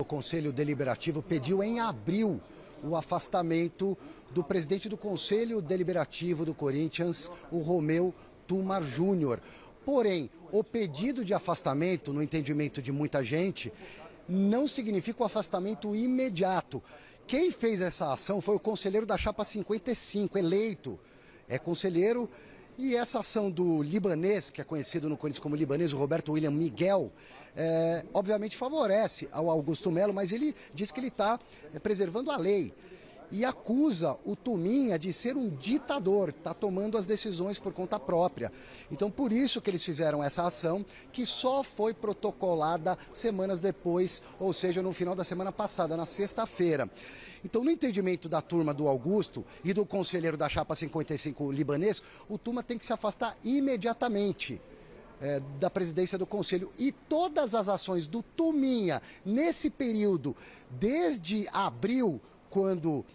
Conselho Deliberativo pediu em abril o afastamento do presidente do Conselho Deliberativo do Corinthians, o Romeu Tuma Júnior. Porém, o pedido de afastamento, no entendimento de muita gente, não significa o afastamento imediato. Quem fez essa ação foi o conselheiro da Chapa 55, eleito. É conselheiro, e essa ação do libanês, que é conhecido no Corinthians como libanês, o Roberto William Miguel, obviamente favorece ao Augusto Melo, mas ele diz que ele está preservando a lei. E acusa o Tuminha de ser um ditador, está tomando as decisões por conta própria. Então, por isso que eles fizeram essa ação, que só foi protocolada semanas depois, ou seja, no final da semana passada, na sexta-feira. Então, no entendimento da turma do Augusto e do conselheiro da Chapa 55 libanês, o Tuma tem que se afastar imediatamente da presidência do Conselho. E todas as ações do Tuminha nesse período, desde abril, quando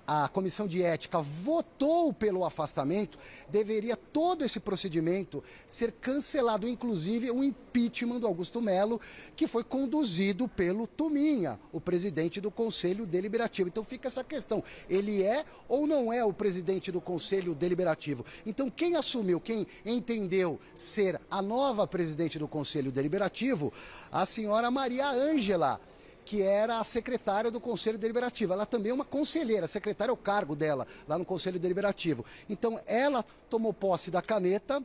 a Comissão de Ética votou pelo afastamento, deveria todo esse procedimento ser cancelado, inclusive o impeachment do Augusto Melo, que foi conduzido pelo Tuminha, o presidente do Conselho Deliberativo. Então fica essa questão, ele é ou não é o presidente do Conselho Deliberativo? Então quem assumiu, quem entendeu ser a nova presidente do Conselho Deliberativo, a senhora Maria Ângela, que era a secretária do Conselho Deliberativo. Ela também é uma conselheira, a secretária é o cargo dela lá no Conselho Deliberativo. Então, ela tomou posse da caneta,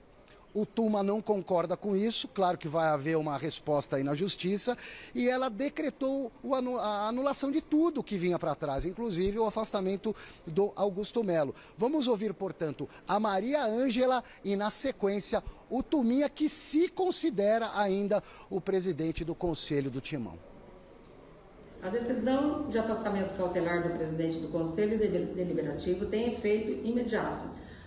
o Tuma não concorda com isso, claro que vai haver uma resposta aí na Justiça, e ela decretou a anulação de tudo que vinha para trás, inclusive o afastamento do Augusto Melo. Vamos ouvir, portanto, a Maria Ângela e, na sequência, o Tuminha, que se considera ainda o presidente do Conselho do Timão. A decisão de afastamento cautelar do presidente do Conselho Deliberativo tem efeito imediato,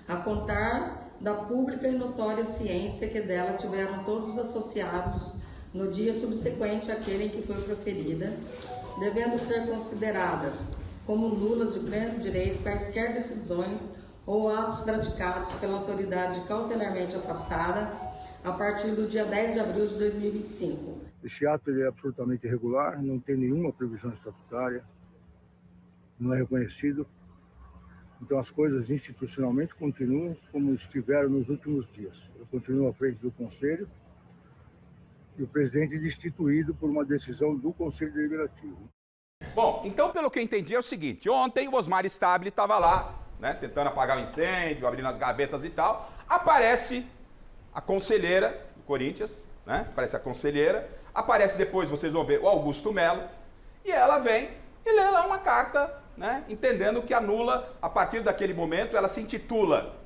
a contar da pública e notória ciência que dela tiveram todos os associados no dia subsequente àquele em que foi proferida, devendo ser consideradas como nulas de pleno direito quaisquer decisões ou atos praticados pela autoridade cautelarmente afastada a partir do dia 10 de abril de 2025. Esse ato ele é absolutamente irregular, não tem nenhuma previsão estatutária, não é reconhecido. Então as coisas institucionalmente continuam como estiveram nos últimos dias. Eu continuo à frente do Conselho e o presidente destituído por uma decisão do Conselho Deliberativo. Bom, então pelo que eu entendi é o seguinte, ontem o Osmar Stabile estava lá, né, tentando apagar o incêndio, abrindo as gavetas e tal, aparece a conselheira do Corinthians, né, aparece a conselheira, aparece depois, vocês vão ver, o Augusto Melo, e ela vem e lê lá uma carta, né, entendendo que anula, a partir daquele momento, ela se intitula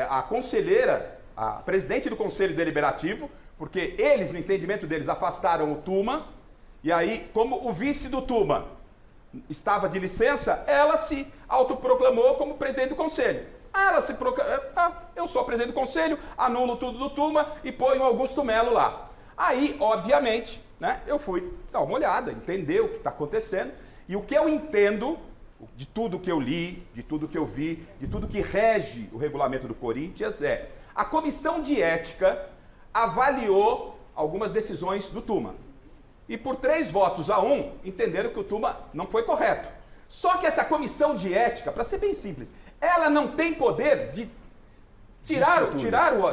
a conselheira, a presidente do Conselho Deliberativo, porque eles, no entendimento deles, afastaram o Tuma, e aí, como o vice do Tuma estava de licença, ela se autoproclamou como presidente do Conselho. Ela se proclamou, eu sou a presidente do Conselho, anulo tudo do Tuma e ponho o Augusto Melo lá. Aí, obviamente, né, eu fui dar uma olhada, entender o que está acontecendo, e o que eu entendo de tudo que eu li, de tudo que eu vi, de tudo que rege o regulamento do Corinthians a Comissão de Ética avaliou algumas decisões do Tuma. E por 3-1, entenderam que o Tuma não foi correto. Só que essa Comissão de Ética, para ser bem simples, ela não tem poder de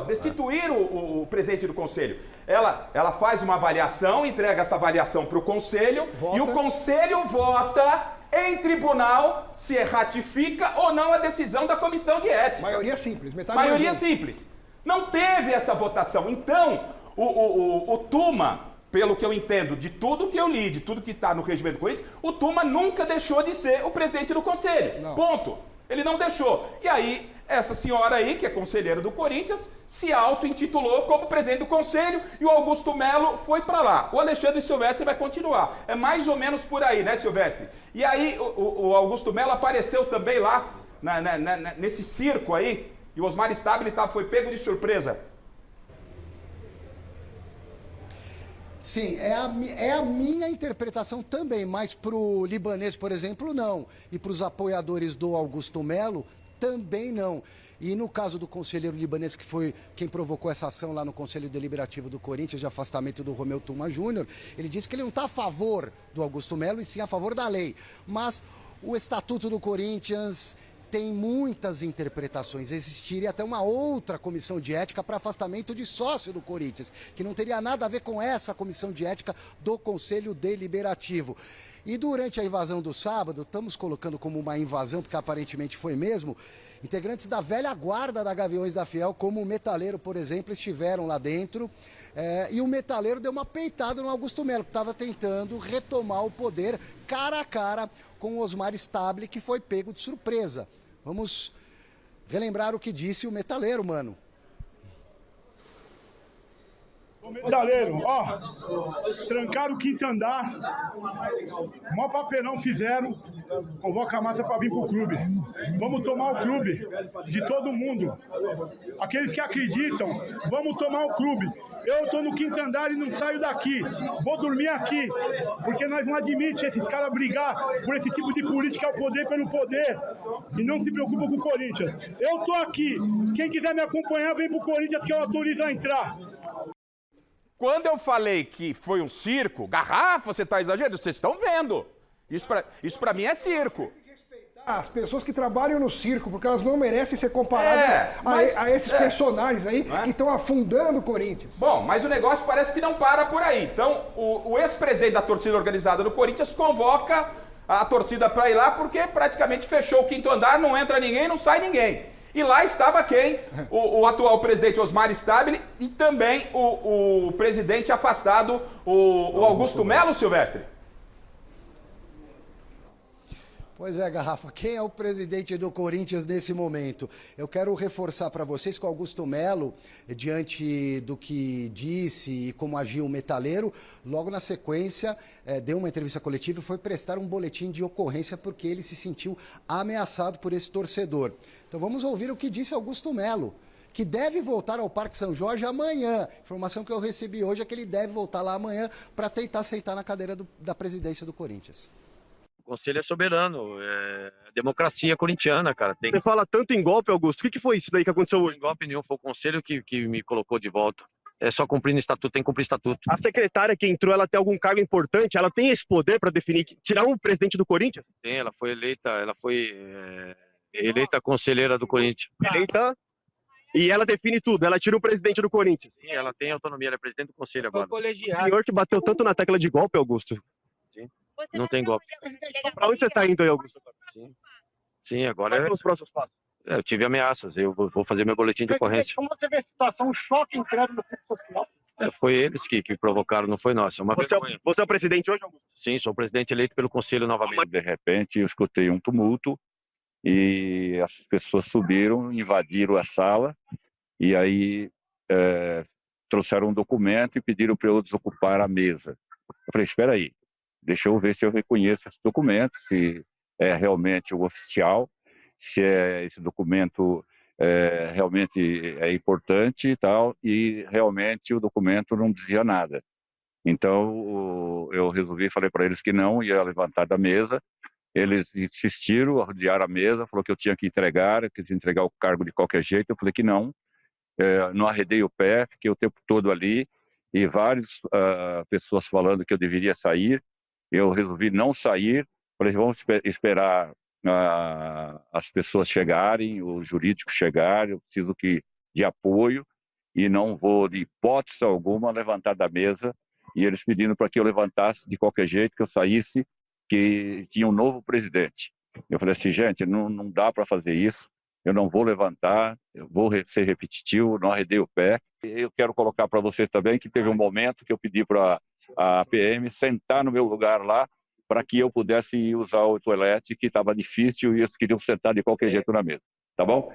destituir o presidente do Conselho. Ela faz uma avaliação, entrega essa avaliação para o Conselho, e o Conselho vota em tribunal se ratifica ou não a decisão da Comissão de Ética. Maioria simples, metade maioria simples. Não teve essa votação. Então, o Tuma, pelo que eu entendo, de tudo que eu li, de tudo que está no regimento do Corinthians, o Tuma nunca deixou de ser o presidente do Conselho. Não. Ponto. Ele não deixou. E aí, essa senhora aí, que é conselheira do Corinthians, se auto-intitulou como presidente do Conselho e o Augusto Melo foi para lá. O Alexandre Silvestre vai continuar. É mais ou menos por aí, né, Silvestre? E aí, o Augusto Melo apareceu também lá, nesse circo aí, e o Osmar Stabile foi pego de surpresa. Sim, é a minha interpretação também, mas para o libanês, por exemplo, não. E para os apoiadores do Augusto Melo, também não. E no caso do conselheiro libanês, que foi quem provocou essa ação lá no Conselho Deliberativo do Corinthians de afastamento do Romeu Tuma Júnior, ele disse que ele não está a favor do Augusto Melo e sim a favor da lei. Mas o Estatuto do Corinthians tem muitas interpretações. Existiria até uma outra comissão de ética para afastamento de sócio do Corinthians, que não teria nada a ver com essa comissão de ética do Conselho Deliberativo. E durante a invasão do sábado, estamos colocando como uma invasão, porque aparentemente foi mesmo, integrantes da velha guarda da Gaviões da Fiel, como o Metaleiro, por exemplo, estiveram lá dentro. E o Metaleiro deu uma peitada no Augusto Melo, que estava tentando retomar o poder cara a cara com o Osmar Stabile, que foi pego de surpresa. Vamos relembrar o que disse o Metaleiro, mano. Metaleiro, ó, trancaram o quinto andar, mó papelão fizeram, convoca a massa pra vir pro clube. Vamos tomar o clube de todo mundo. Aqueles que acreditam, vamos tomar o clube. Eu tô no quinto andar e não saio daqui. Vou dormir aqui, porque nós não admitimos esses caras brigar por esse tipo de política ao poder pelo poder. E não se preocupam com o Corinthians. Eu tô aqui. Quem quiser me acompanhar, vem pro Corinthians que eu autorizo a entrar. Quando eu falei que foi um circo, garrafa, você tá exagerando? Vocês estão vendo. Isso pra mim é circo. As pessoas que trabalham no circo, porque elas não merecem ser comparadas a esses personagens aí que estão afundando o Corinthians. Bom, mas o negócio parece que não para por aí. Então, o ex-presidente da torcida organizada do Corinthians convoca a torcida para ir lá porque praticamente fechou o quinto andar, não entra ninguém, não sai ninguém. E lá estava quem? O atual presidente Osmar Stabile e também o presidente afastado, o Augusto Melo, Silvestre. Pois é, Garrafa, quem é o presidente do Corinthians nesse momento? Eu quero reforçar para vocês que o Augusto Melo, diante do que disse e como agiu o Metaleiro, logo na sequência deu uma entrevista coletiva e foi prestar um boletim de ocorrência porque ele se sentiu ameaçado por esse torcedor. Então vamos ouvir o que disse Augusto Melo, que deve voltar ao Parque São Jorge amanhã. A informação que eu recebi hoje é que ele deve voltar lá amanhã para tentar sentar na cadeira da presidência do Corinthians. O conselho é soberano, é democracia corintiana, cara. Você fala tanto em golpe, Augusto. O que foi isso daí que aconteceu hoje? Em golpe nenhum, foi o conselho que me colocou de volta. É só cumprir no estatuto, tem que cumprir o estatuto. A secretária que entrou, ela tem algum cargo importante? Ela tem esse poder para definir, tirar um presidente do Corinthians? Tem, ela foi eleita conselheira do Corinthians. Eleita? E ela define tudo, ela tira o presidente do Corinthians. Sim, ela tem autonomia, ela é presidente do conselho agora. O senhor que bateu tanto na tecla de golpe, Augusto. Sim. Não tem golpe. Para onde você está indo aí, Augusto? Sim, agora Quais são os próximos passos? eu tive ameaças, eu vou fazer meu boletim de ocorrência. Como você vê a situação, um choque entrando no fundo social? Foi eles que provocaram, não foi nós. É uma vergonha. Você é o presidente hoje, Augusto? Sim, sou presidente eleito pelo conselho novamente. De repente, eu escutei um tumulto e as pessoas subiram, invadiram a sala e aí trouxeram um documento e pediram para eu desocupar a mesa. Eu falei, espera aí, deixa eu ver se eu reconheço esse documento, se é realmente o oficial, se esse documento realmente é importante e tal, e realmente o documento não dizia nada. Então, eu resolvi, falei para eles que não ia levantar da mesa. Eles insistiram, rodearam a mesa, falou que eu tinha que entregar o cargo de qualquer jeito. Eu falei que não, não arredei o pé, fiquei o tempo todo ali, e várias pessoas falando que eu deveria sair. Eu resolvi não sair, falei, vamos esperar as pessoas chegarem, os jurídicos chegarem, eu preciso de apoio, e não vou, de hipótese alguma, levantar da mesa. E eles pedindo para que eu levantasse de qualquer jeito, que eu saísse, que tinha um novo presidente. Eu falei assim, gente, não dá para fazer isso, eu não vou levantar, eu vou ser repetitivo, não arredei o pé. Eu quero colocar para vocês também que teve um momento que eu pedi para a PM sentar no meu lugar lá, para que eu pudesse usar o toalete, que estava difícil e eles queriam sentar de qualquer jeito na mesa. Tá bom?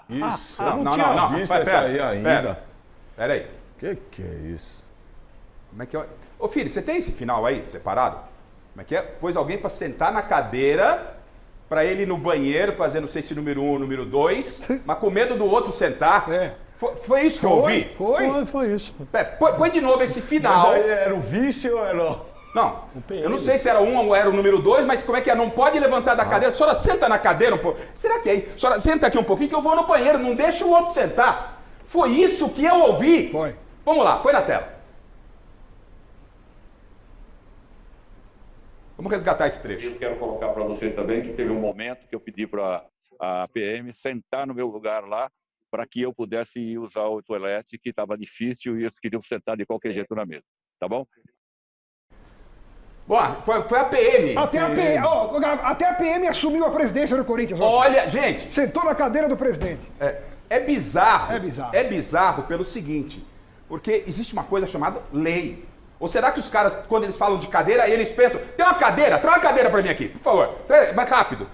Isso. Não, tinha visto essa aí ainda. Pera aí. Que é isso? Como é que é? Ô filho, você tem esse final aí, separado? Como é que é? Pôs alguém para sentar na cadeira, para ele ir no banheiro, fazer não sei se número 1 ou número 2, mas com medo do outro sentar. Foi isso que eu ouvi? Foi isso. Põe de novo esse final. Mas aí era o vice ou era Não, eu não sei se era 1 ou era o número 2, mas como é que é? Não pode levantar da cadeira. A senhora senta na cadeira um pouco. Será que é aí? A senhora senta aqui um pouquinho que eu vou no banheiro, não deixa o outro sentar. Foi isso que eu ouvi. Foi. Vamos lá, põe na tela. Vamos resgatar esse trecho. Eu quero colocar para você também que teve um momento que eu pedi para a PM sentar no meu lugar lá, para que eu pudesse ir usar o toalete, que estava difícil e eles queriam sentar de qualquer jeito na mesa. Tá bom? Bom, foi a PM. Até a PM assumiu a presidência do Corinthians. Olha, gente. Sentou na cadeira do presidente. É bizarro. É bizarro. É bizarro pelo seguinte, porque existe uma coisa chamada lei. Ou será que os caras, quando eles falam de cadeira, eles pensam, tem uma cadeira, traz uma cadeira pra mim aqui, por favor. Mais rápido.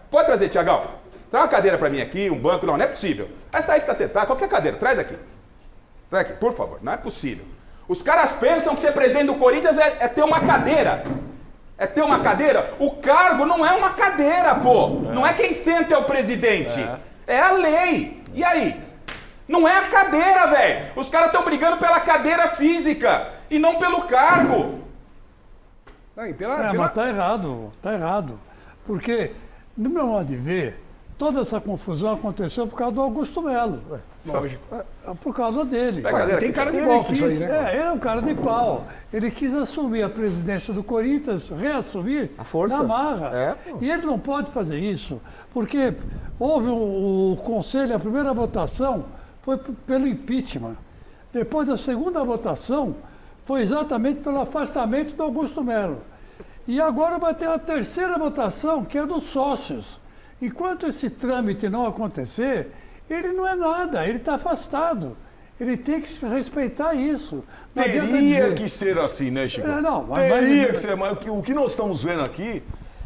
Pode trazer, Tiagão. Traz uma cadeira pra mim aqui, um banco. Não é possível. Essa aí que está sentada, qualquer cadeira, traz aqui. Traz aqui, por favor. Não é possível. Os caras pensam que ser presidente do Corinthians é ter uma cadeira. É ter uma cadeira. O cargo não é uma cadeira, pô. Não é quem senta é o presidente. É a lei. E aí? Não é a cadeira, velho. Os caras estão brigando pela cadeira física e não pelo cargo. Mas tá errado. Porque, no meu modo de ver, toda essa confusão aconteceu por causa do Augusto Melo. Lógico. Por causa dele. Tem cara de golpe isso aí, né? Ele é um cara de pau. Ele quis assumir a presidência do Corinthians, reassumir a força. Na marra. E ele não pode fazer isso, porque houve o conselho, a primeira votação foi pelo impeachment. Depois da segunda votação, foi exatamente pelo afastamento do Augusto Melo. E agora vai ter a terceira votação, que é dos sócios. Enquanto esse trâmite não acontecer, ele não é nada, ele está afastado. Ele tem que respeitar isso. Não Teria que ser assim, né, Chico? Teria que ser, mas o que nós estamos vendo aqui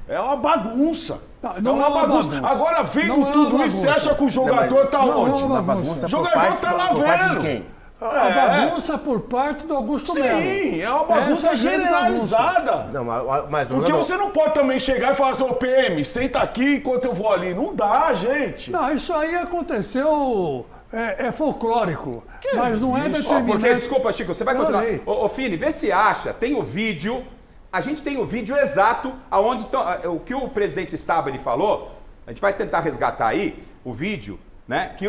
é uma bagunça. Não é uma bagunça. Agora vem com tudo isso, você acha que o jogador está onde? Uma bagunça. O jogador está lá vendo. De quem? A bagunça por parte do Augusto Melo. Sim, é uma bagunça generalizada. Não, mas porque você não pode também chegar e falar assim, ô PM, senta aqui enquanto eu vou ali. Não dá, gente. Não, isso aí aconteceu, é folclórico, mas não é determinado. Porque, desculpa, Chico, você vai continuar. Ô, Fini, vê se acha, tem o vídeo, a gente tem o vídeo exato, aonde o que o presidente Stabile falou, a gente vai tentar resgatar aí o vídeo, né, que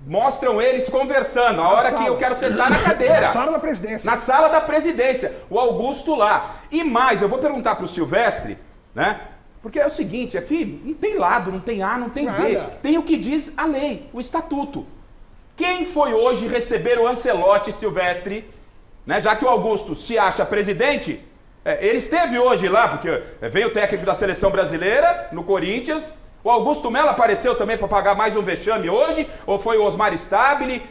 mostram eles conversando, a hora que eu quero sentar na cadeira. Na sala da presidência. Na sala da presidência, o Augusto lá. E mais, eu vou perguntar pro Silvestre, né, porque é o seguinte, aqui não tem lado, não tem A, não tem B, tem o que diz a lei, o estatuto. Quem foi hoje receber o Ancelotti, Silvestre, né, já que o Augusto se acha presidente, ele esteve hoje lá, porque veio o técnico da seleção brasileira, no Corinthians. O Augusto Melo apareceu também para pagar mais um vexame hoje, ou foi o Osmar Stabile?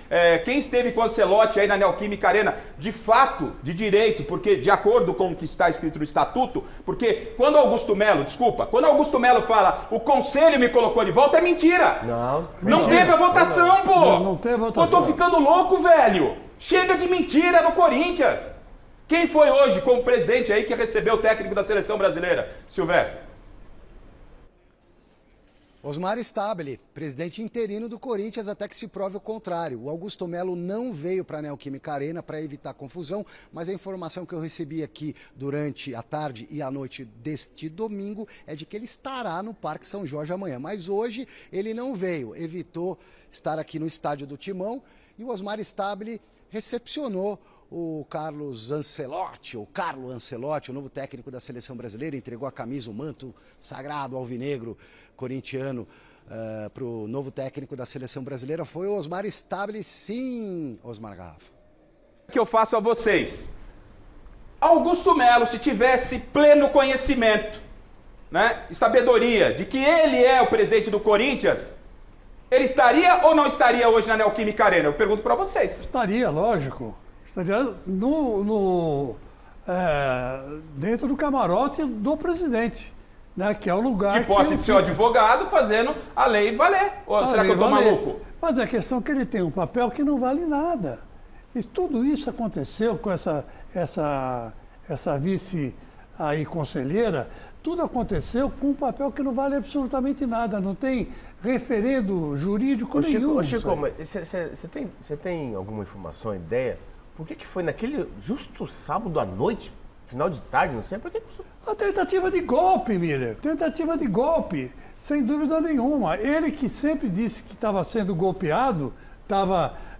Quem esteve com o Ancelotti aí na Neoquímica Arena, de fato, de direito, porque de acordo com o que está escrito no estatuto, porque quando o Augusto Melo fala, o conselho me colocou de volta, é mentira. Não teve a votação, pô. Não teve votação. Eu tô ficando louco, velho. Chega de mentira no Corinthians. Quem foi hoje como presidente aí que recebeu o técnico da seleção brasileira, Silvestre? Osmar Stabile, presidente interino do Corinthians, até que se prove o contrário. O Augusto Melo não veio para a Neoquímica Arena para evitar confusão, mas a informação que eu recebi aqui durante a tarde e a noite deste domingo é de que ele estará no Parque São Jorge amanhã. Mas hoje ele não veio, evitou estar aqui no estádio do Timão, e o Osmar Stabile recepcionou o Carlo Ancelotti, o novo técnico da seleção brasileira, entregou a camisa, o manto sagrado alvinegro corintiano para o novo técnico da seleção brasileira. Foi o Osmar Stabile, sim, Osmar Garrafa. O que eu faço a vocês? Augusto Melo, se tivesse pleno conhecimento, né, e sabedoria de que ele é o presidente do Corinthians, ele estaria ou não estaria hoje na Neoquímica Arena? Eu pergunto para vocês. Estaria, lógico. Estaria dentro do camarote do presidente, né, que é o lugar de posse de seu advogado fazendo a lei valer. Ou será que eu estou maluco? Mas a questão é que ele tem um papel que não vale nada. E tudo isso aconteceu com essa vice aí conselheira, tudo aconteceu com um papel que não vale absolutamente nada, não tem referendo jurídico nenhum. Chico, mas você tem alguma informação, ideia? Por que foi naquele justo sábado à noite Final de tarde, não sei por que. A tentativa de golpe, Miller. Tentativa de golpe, sem dúvida nenhuma. Ele que sempre disse que estava sendo golpeado,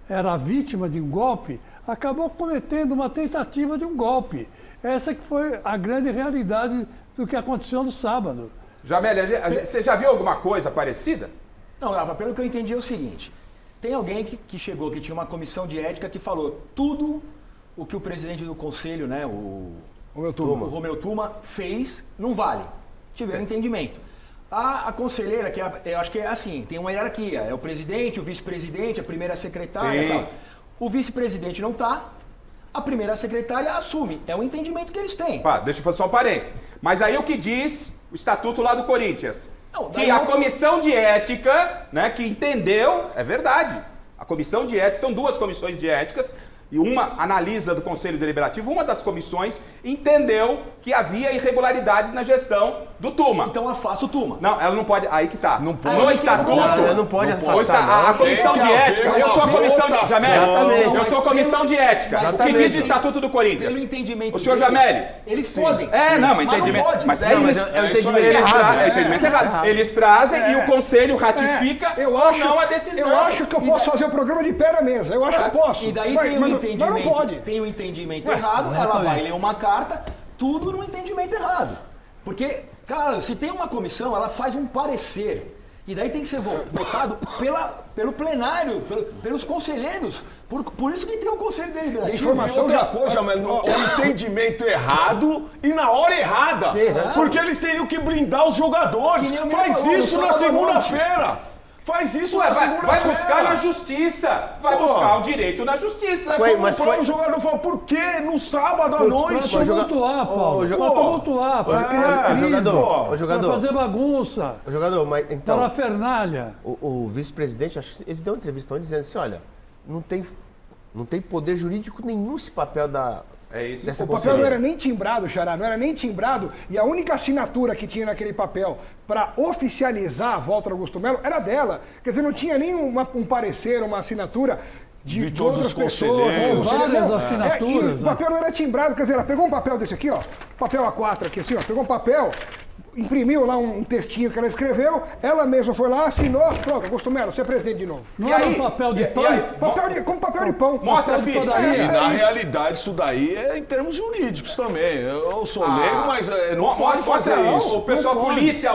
era vítima de um golpe, acabou cometendo uma tentativa de um golpe. Essa que foi a grande realidade do que aconteceu no sábado. Jamel, você já viu alguma coisa parecida? Não, Rafa, pelo que eu entendi é o seguinte. Tem alguém que chegou, que tinha uma comissão de ética que falou tudo o que o presidente do conselho, né, o Romeu Tuma, fez, não vale. Tiveram entendimento. A conselheira, que eu acho que é assim, tem uma hierarquia. É o presidente, o vice-presidente, a primeira secretária e tal. O vice-presidente não está, a primeira secretária assume. É o entendimento que eles têm. Deixa eu fazer só um parênteses. Mas aí o que diz o estatuto lá do Corinthians? Que a comissão de ética, né, que entendeu, é verdade. A comissão de ética, são duas comissões de éticas, e uma analisa do Conselho Deliberativo, uma das comissões entendeu que havia irregularidades na gestão do Tuma. Então afasta o Tuma. Não, ela não pode, aí que tá. Não pode. No estatuto... Ela não pode afastar, a comissão de ética, eu sou a comissão de... Jamel, eu sou a comissão de ética. O que diz o estatuto do Corinthians? Pelo entendimento o senhor Jamel. Eles podem. Mas entendimento. Mas é isso. É o entendimento errado. Eles trazem e o Conselho ratifica ou não a decisão. Eu acho que eu posso fazer o programa de pé na mesa. Eu acho que eu posso. E daí tem um entendimento errado, ela vai ler uma carta, tudo no entendimento errado. Porque, cara, se tem uma comissão, ela faz um parecer. E daí tem que ser votado pelo plenário, pelos conselheiros. Por isso que tem um conselho deliberativo. Informação outra coisa, mas o entendimento errado e na hora errada. Porque eles teriam que blindar os jogadores. Faz isso na segunda-feira. Faz isso na segunda-feira. Vai buscar na justiça. Vai buscar o direito na justiça. O jogador fala, por quê? No sábado à noite. Pra tumultuar, Paulo. Pra tumultuar. Pra criar crise. Pra fazer bagunça. O jogador, mas então... Para a Fernália. O vice-presidente, eles deu uma entrevista dizendo assim, olha, não tem poder jurídico nenhum esse papel da... É isso. O papel não era nem timbrado, Xará, não era nem timbrado, e a única assinatura que tinha naquele papel para oficializar a volta do Augusto Melo era dela. Quer dizer, não tinha nem um parecer, uma assinatura de outras pessoas. Várias assinaturas. O papel não era timbrado, quer dizer, ela pegou um papel desse aqui, ó, papel A4 aqui assim, ó, pegou um papel, imprimiu lá um textinho que ela escreveu, ela mesma foi lá, assinou, pronto, Augusto Melo, você é presidente de novo. Não era um papel de pão? Como papel de pão. Mostra, filho. Na realidade, isso daí é em termos jurídicos também. Eu sou leigo, mas não pode fazer isso. O pessoal, polícia...